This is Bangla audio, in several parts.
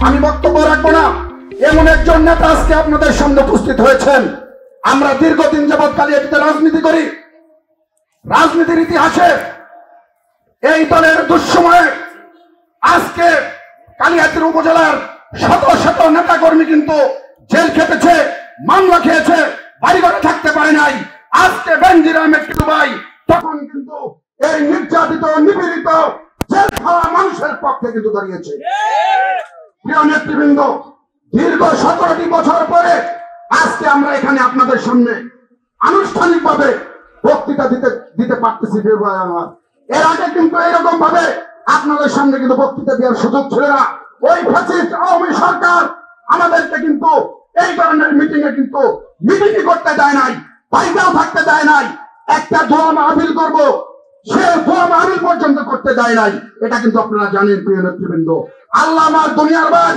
আমি বক্তব্য রাখবো না। এমন একজন নেতা আজকে আপনাদের সামনে উপস্থিত হয়েছেন। আমরা দীর্ঘদিন যাবৎ কালিয়াতীতে রাজনীতি করি। রাজনীতির ইতিহাসে এই দলের দুঃসময়ে আজকে কালিয়াতীর উপজেলার শত শত নেতা কর্মী কিন্তু জেল খেটেছে, মামলা খেয়েছে, বাড়িঘরে থাকতে পারে নাই। আজকে বেনজির আহমেদ টিটু ভাই তখন কিন্তু এই নির্যাতিত নিপীড়িত জেল খাওয়া মানুষের পক্ষে কিন্তু দাঁড়িয়েছে। প্রিয় নেতৃবৃন্দ, দীর্ঘ 17টি বছর পরে আজকে আমরা এখানে আপনাদের সামনে আনুষ্ঠানিকভাবে বক্তৃতা দিতে পারতেছি। এর আগে কিন্তু এরকম ভাবে আপনাদের সামনে কিন্তু বক্তৃতা দেওয়ার সুযোগ ছিল না। ওই ফ্যাসিস্ট আওয়ামী সরকার আমাদেরকে কিন্তু এই ধরনের মিটিং করতে দেয় নাই, বাইরেও থাকতে দেয় নাই। একটা দোয়া মাহফিল করব, সে দোয়া মাহফিল পর্যন্ত করতে দেয় নাই। এটা কিন্তু আপনারা জানেন প্রিয় নেতৃবৃন্দ। আল্লাহ আমার দুনিয়ার ভাই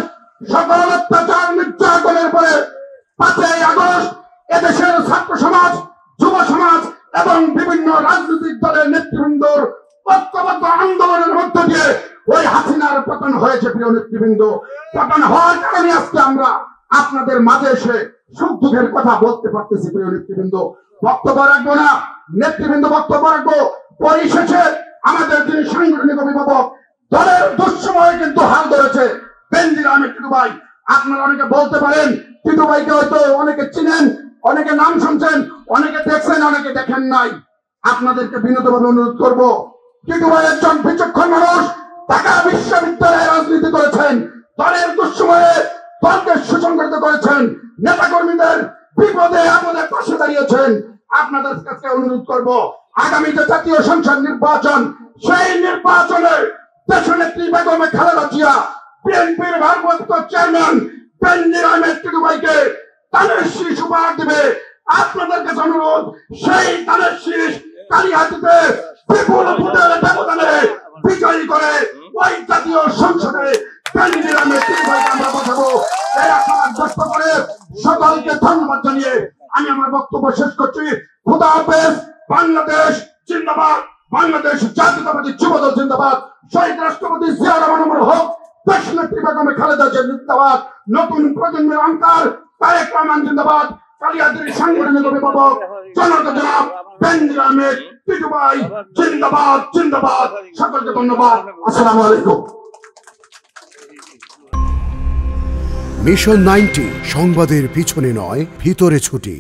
সকল অত্যাচার নির্যাতনের পরে 5ই আগস্ট এদেশের ছাত্র সমাজ, যুব সমাজ এবং বিভিন্ন রাজনৈতিক দলের নেতৃবৃন্দর ঐক্যবদ্ধ আন্দোলনের মধ্য দিয়ে ওই হাসিনার পতন হয়েছে। প্রিয় নেতৃবৃন্দ, পতন হওয়ার কারণে আজকে আমরা আপনাদের মাঝে এসে সুখ দুঃখের কথা বলতে পারতেছি। প্রিয় নেতৃবৃন্দ, বক্তব্য রাখবো না, নেতৃবৃন্দ বক্তব্য রাখবো। পরিশেষে আমাদের যিনি সাংগঠনিক অভিভাবক, দলের দুঃসময়ে কিন্তু হাল ধরেছে বেনজির আহমেদ টিটু ভাই। আপনারা অনেকে বলতে পারেন টিটু ভাইকে হয়তো অনেকে চিনেন, অনেকে নাম শুনছেন, অনেকে দেখছেন, অনেকে দেখেন নাই। আপনাদেরকে বিনীতভাবে অনুরোধ করব, টিটু ভাই একজন বিচক্ষণ মানুষ। ঢাকা বিশ্ববিদ্যালয়ে রাজনীতি করেছেন, দলের দুঃসময়ে দলকে সুসংগঠিত করেছেন, নেতা কর্মীদের বিপদে আপদে পাশে দাঁড়িয়েছেন। আপনাদের কাছে অনুরোধ করব, আগামী যে জাতীয় সংসদ নির্বাচন, সেই নির্বাচনে দেশনেত্রী বেগম খালেদা জিয়া বিএনপির ভারপ্রাপ্ত চেয়ারম্যান বেনজির আহমেদ টিটু ভাইকে তাদের শীষ উপহার দিবে। আপনাদের কাছে অনুরোধ, সেই তাদের শীষ কালিয়াতীতে বিপুল ভোটের ব্যবধানে বিজয়ী করে ওই জাতীয় সংসদে বেনজির আহমেদ টিটু ভাইকে আমরা বসাবো। এই আশা ব্যক্ত করে সকলকে ধন্যবাদ জানিয়ে আমি আমার বক্তব্য শেষ করছি। খোদা হাফেজ। বাংলাদেশ জিন্দাবাদ, বাংলাদেশ জাতীয়তাবাদী যুবদল জিন্দাবাদ, শহীদ রাষ্ট্রপতি জিয়া রহমানের হোক, দেশনেত্রী বেগম খালেদা জিয়া জিন্দাবাদ, নতুন প্রজন্মের অহংকার তারেক রহমান জিন্দাবাদ, কালিয়াতীর সাংগঠনিক অভিভাবক জনতা জনাব বেনজির আহমেদ টিটু ভাই জিন্দাবাদ, জিন্দাবাদ। সকলকে ধন্যবাদ। আসসালামু আলাইকুম। মিশন 90 সংবাদের পিছনে নয়, ভিতরে ছুটি।